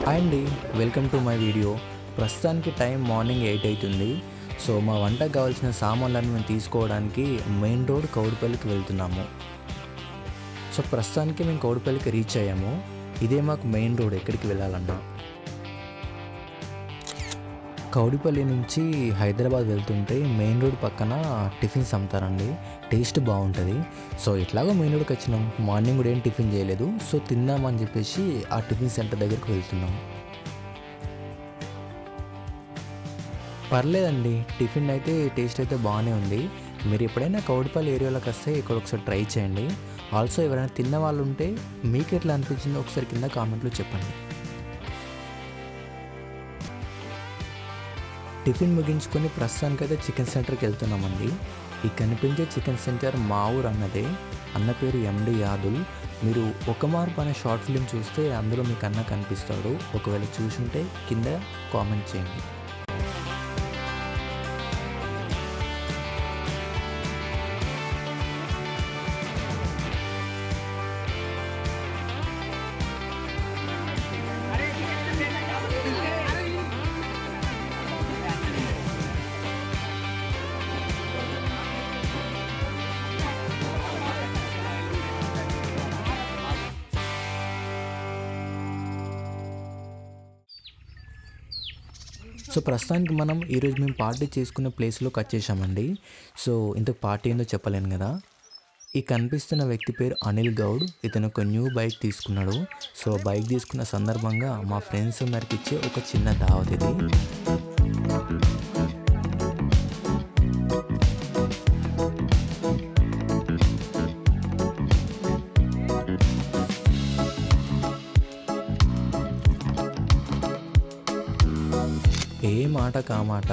Hi అండి, welcome to my video. ప్రస్తుతానికి time morning 8 అవుతుంది. సో మా వంటకు కావాల్సిన సామాన్లను మేము తీసుకోవడానికి మెయిన్ రోడ్ కౌడిపల్లికి వెళ్తున్నాము. సో ప్రస్తుతానికి మేము కౌడిపల్లికి రీచ్ అయ్యాము. ఇదే మాకు మెయిన్ రోడ్ ఎక్కడికి వెళ్ళాలన్నా. కౌడిపల్లి నుంచి హైదరాబాద్ వెళ్తుంటే మెయిన్ రోడ్ పక్కన టిఫిన్స్ అమ్ముతారండి. టేస్ట్ బాగుంటుంది. సో ఇట్లాగో మెయిన్ రోడ్కి వచ్చినాం. మార్నింగ్ కూడా ఏం టిఫిన్ చేయలేదు. సో తిందామని చెప్పేసి ఆ టిఫిన్ సెంటర్ దగ్గరికి వెళ్తున్నాం. పర్లేదండి, టిఫిన్ అయితే టేస్ట్ అయితే బాగానే ఉంది. మీరు ఎప్పుడైనా కౌడిపల్లి ఏరియాలోకి వస్తే ఇక్కడ ఒకసారి ట్రై చేయండి. ఆల్సో ఎవరైనా తిన్న వాళ్ళు ఉంటే మీకు ఎట్లా అనిపించిందో ఒకసారి కింద కామెంట్లో చెప్పండి. టిఫిన్ ముగించుకొని ప్రస్తుతానికైతే చికెన్ సెంటర్కి వెళ్తున్నామండి. ఈ కనిపించే చికెన్ సెంటర్ మా ఊరు అన్నదే. అన్న పేరు ఎండి యాదుల్. మీరు ఒక మార్పు అనే షార్ట్ ఫిలిం చూస్తే అందులో మీకు అన్న కనిపిస్తాడు. ఒకవేళ చూసుంటే కింద కామెంట్ చేయండి. సో ప్రస్తుతానికి మనం ఈరోజు మేము పార్టీ చేసుకునే ప్లేస్లోకి వచ్చేసామండి. సో ఇంతకు పార్టీ ఏందో చెప్పలేను కదా. ఈ కనిపిస్తున్న వ్యక్తి పేరు అనిల్ గౌడ్. ఇతను ఒక న్యూ బైక్ తీసుకున్నాడు. సో బైక్ తీసుకున్న సందర్భంగా మా ఫ్రెండ్స్ అందరికి ఇచ్చే ఒక చిన్న దావత్ ఇది. ఏ మాట కామాట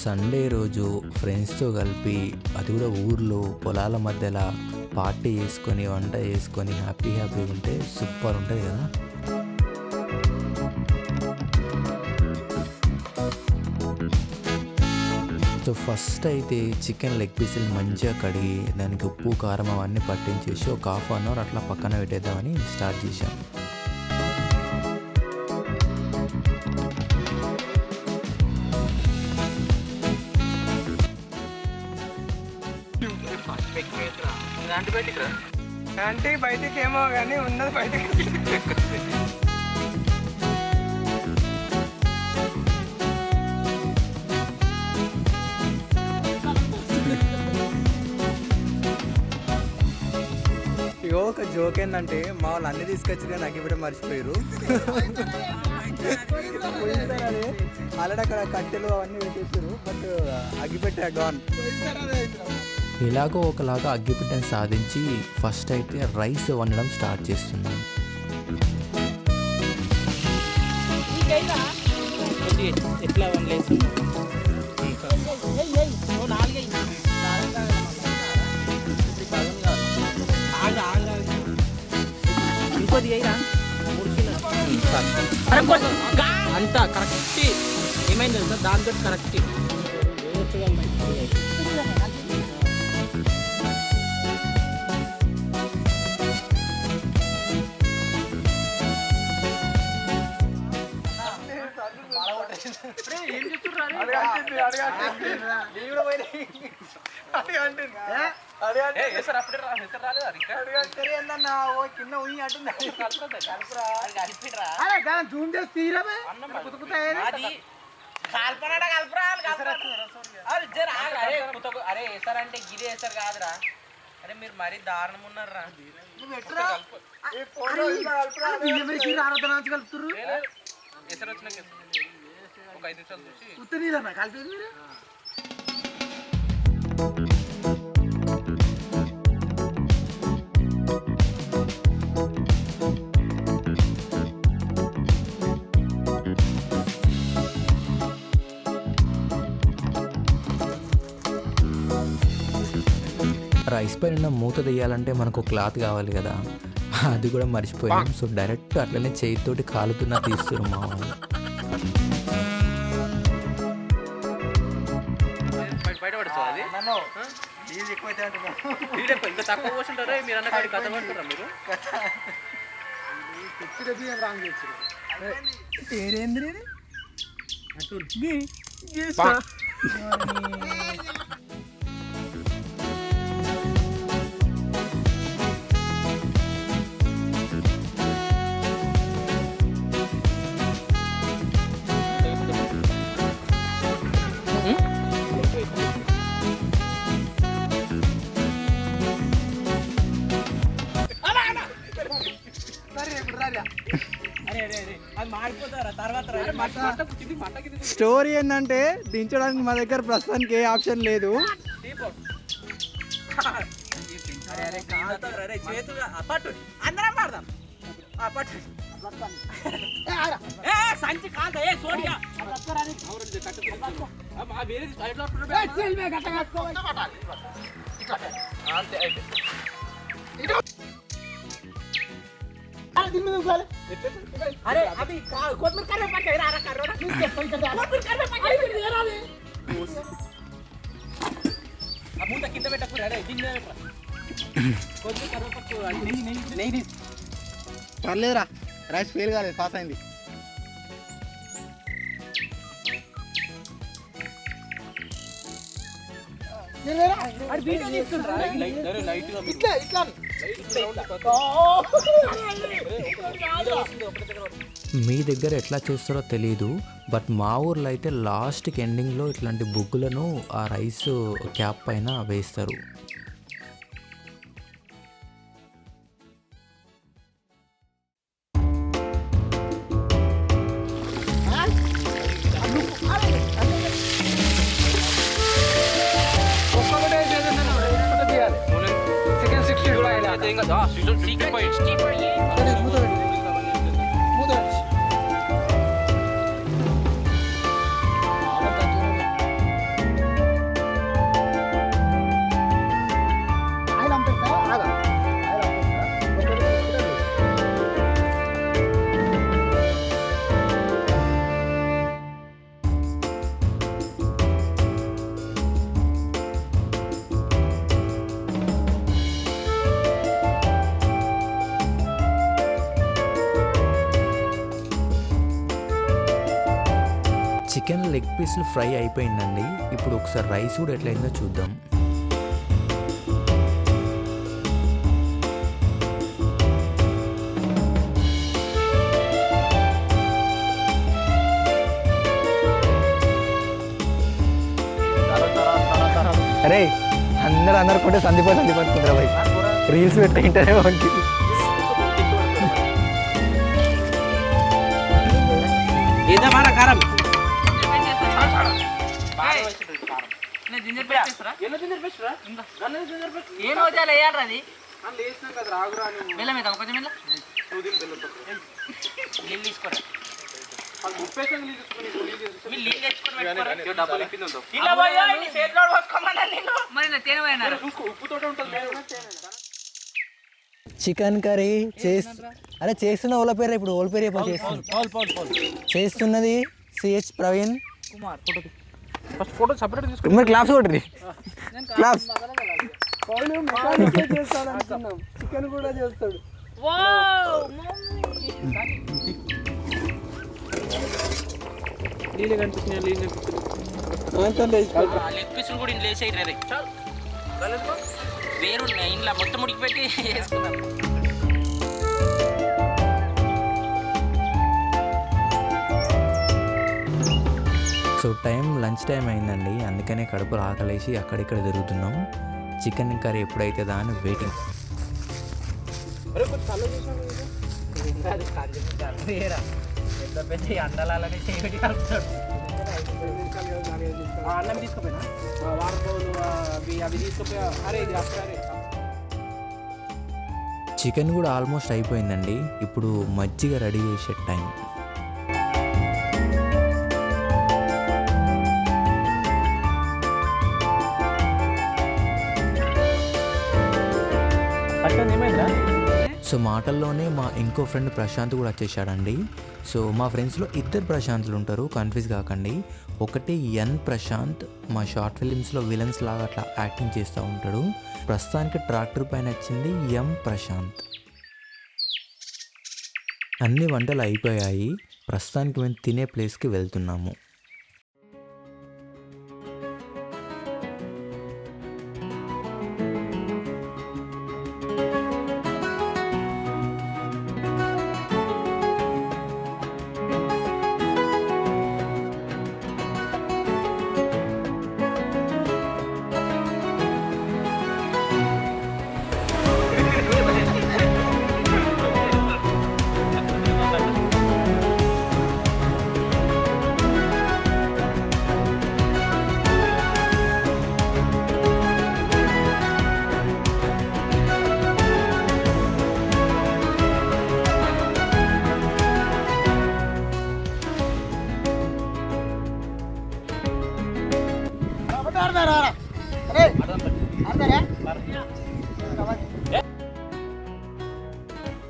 సండే రోజు ఫ్రెండ్స్తో కలిపి, అది కూడా ఊర్లో పొలాల మధ్యలో పార్టీ చేసుకొని వంట చేసుకొని హ్యాపీగా ఉంటే సూపర్ ఉంటుంది కదా. సో ఫస్ట్ అయితే చికెన్ లెగ్ పీసులు మంచిగా కడిగి దానికి ఉప్పు కారం అవన్నీ పట్టించేసి ఒక ½ అవర్ అట్లా పక్కన పెట్టేద్దామని స్టార్ట్ చేశాను. అంటే బయటికి ఏమో కానీ ఉన్నది బయటకి. ఇగో ఒక జోక్ ఏంటంటే, మా వాళ్ళు అన్ని తీసుకొచ్చి కానీ అగ్గిపెట్ట మర్చిపోయారు. ఆల్రెడీ అక్కడ కట్టెలు అవన్నీ పెట్టేసారు. బట్ అగ్గిపెట్ట గాన్. ఇలాగో ఒకలాగా అగ్గిపెట్టెను సాధించి ఫస్ట్ అయితే రైస్ వండడం స్టార్ట్ చేస్తున్నాను. ఎట్లా వండలేదు ఇంకోది అంతా కరెక్ట్. ఏమైంది తెలుసా, దాంతో కరెక్ట్. అరే వేసారంటే గిరి వేసారు కాదురా. అరే మీరు మరీ దారుణం ఉన్నారా. ఎసరు వచ్చినాక ఒక 5 నిమిషాలు చూసి కలిపేది మీరు. రైస్ పైన మూత తీయాలంటే మనకు క్లాత్ కావాలి కదా, అది కూడా మర్చిపోయాం. సో డైరెక్ట్ అట్లనే చేతితోటి కాలుతున్నా తీస్తారు మా వాళ్ళు. ఇంకా తక్కువ పోతుంటారా మీరు అన్న కథ పడుతున్నారా మీరు. పేరేంద్రి స్టోరీ ఏంటంటే దించడానికి మా దగ్గర ప్రస్తుతానికి ఏ ఆప్షన్ లేదు. అరే అది కొత్తిమీర కరివేపాకు రారా కర్రోడా ఆ మూట కింద పెట్టకు రే దీన్ని కొత్తిమీర కరివేపాకు నెయ్యి పర్లేదురా, రైస్ ఫెయిల్ కాలేదు, పాస్ అయింది. మీ దగ్గర ఎట్లా చేస్తారో తెలీదు, బట్ మా ఊర్లో అయితే లాస్ట్కి ఎండింగ్లో ఇట్లాంటి బుగ్గులను ఆ రైస్ క్యాప్ పైన వేస్తారు. చికెన్ లెగ్ పీస్లు ఫ్రై అయిపోయిందండి. ఇప్పుడు ఒకసారి రైస్ కూడా ఎట్లయిందో చూద్దాం. అరే అందరు కొంటే సందిపోతుంటారా భయ్, రీల్స్ పెట్టుకుంటారే వానికి. ఏదమారా కారం ఏం అవుతాయి వేయాలి అది బెల్లం కొంచెం నీళ్ళు తీసుకోరా చికెన్ కర్రీ చేస్తున్న ఓల పేరు, ఇప్పుడు ఓల పేరు చేస్తున్నది CH Praveen Kumar. Photo separate తీసుకుని మరి క్లాప్స్ కొట్టండి, క్లాప్స్. చికెన్ కూడా చేస్తాడు. లెగ్ పీసులు కూడా ఇంట్లో వేసేయి వేరున్నాయి, ఇంట్లో మొత్తం ఉడికి పెట్టి వేసుకున్నాం. సో లంచ్ టైం అయిందండి, అందుకనే కడుపులో ఆకలేసి అక్కడిక్కడ తిరుగుతున్నాం. చికెన్ కర్రీ ఎప్పుడైతుందా అని వెయిటింగ్. అండాలని అన్నం తీసుకుపోయినా అవి తీసుకుపోయా. అరే చికెన్ కూడా ఆల్మోస్ట్ అయిపోయిందండి. ఇప్పుడు మజ్జిగ రెడీ చేసే టైం. సో మాటల్లోనే మా ఇంకో ఫ్రెండ్ ప్రశాంత్ కూడా వచ్చేసాడండి. సో మా ఫ్రెండ్స్లో ఇద్దరు ప్రశాంత్లు ఉంటారు, కన్ఫ్యూజ్ కాకండి. ఒకటి ఎన్ ప్రశాంత్, మా షార్ట్ ఫిలిమ్స్లో విలన్స్ లాగా అట్లా యాక్టింగ్ చేస్తూ ఉంటాడు. ప్రస్తుతానికి ట్రాక్టర్ పైన వచ్చింది ఎం ప్రశాంత్. అన్ని వంటలు అయిపోయాయి. ప్రస్తుతానికి మేము తినే ప్లేస్కి వెళ్తున్నాము.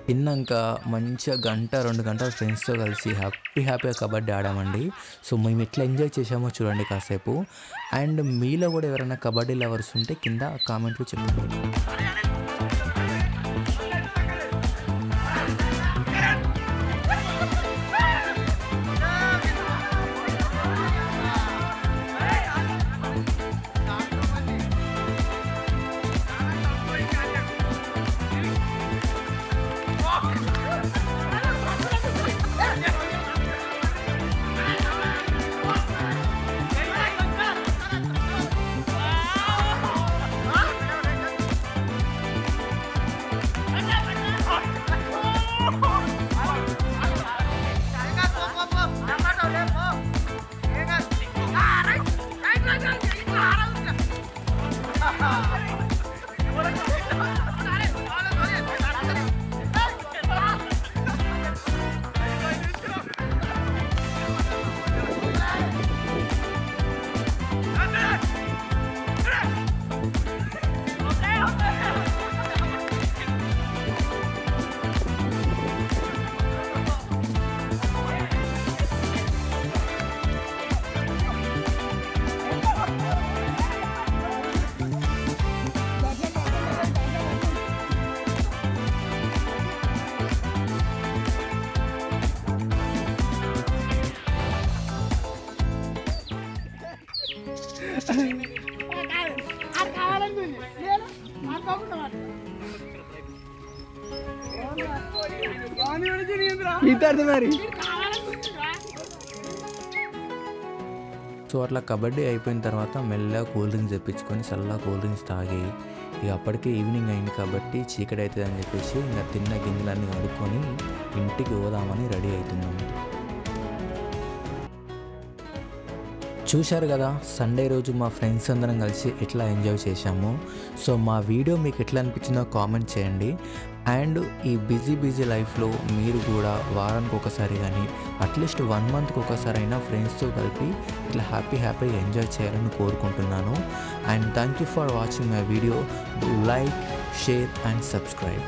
తిన్నాక మంచిగా 1-2 గంటలు ఫ్రెండ్స్తో కలిసి హ్యాపీగా కబడ్డీ ఆడామండి. సో మేము ఎట్లా ఎంజాయ్ చేసామో చూడండి కాసేపు. అండ్ మీలో కూడా ఎవరైనా కబడ్డీ లవర్స్ ఉంటే కింద కామెంట్లు చెప్పండి. మరి సో అట్లా కబడ్డీ అయిపోయిన తర్వాత మెల్లగా కూల్ డ్రింక్స్ తెప్పించుకొని చల్లగా కూల్ డ్రింక్స్ తాగి ఇక అప్పటికే ఈవినింగ్ అయింది కాబట్టి చీకటి అవుతుంది అని చెప్పేసి ఇంకా తిన్న గిన్నెలన్నీ కడుక్కొని ఇంటికి పోదామని రెడీ అవుతున్నాము. చూశారు కదా సండే రోజు మా ఫ్రెండ్స్ అందరం కలిసి ఎట్లా ఎంజాయ్ చేశాము. సో మా వీడియో మీకు ఎట్లా అనిపించిందో కామెంట్ చేయండి. అండ్ ఈ బిజీ లైఫ్లో మీరు కూడా వారానికి ఒకసారి కానీ అట్లీస్ట్ 1 మంత్కి ఒకసారి అయినా ఫ్రెండ్స్తో కలిపి ఇట్లా హ్యాపీగా ఎంజాయ్ చేయాలని కోరుకుంటున్నాను. And thank you for watching my video. Do like, share and subscribe.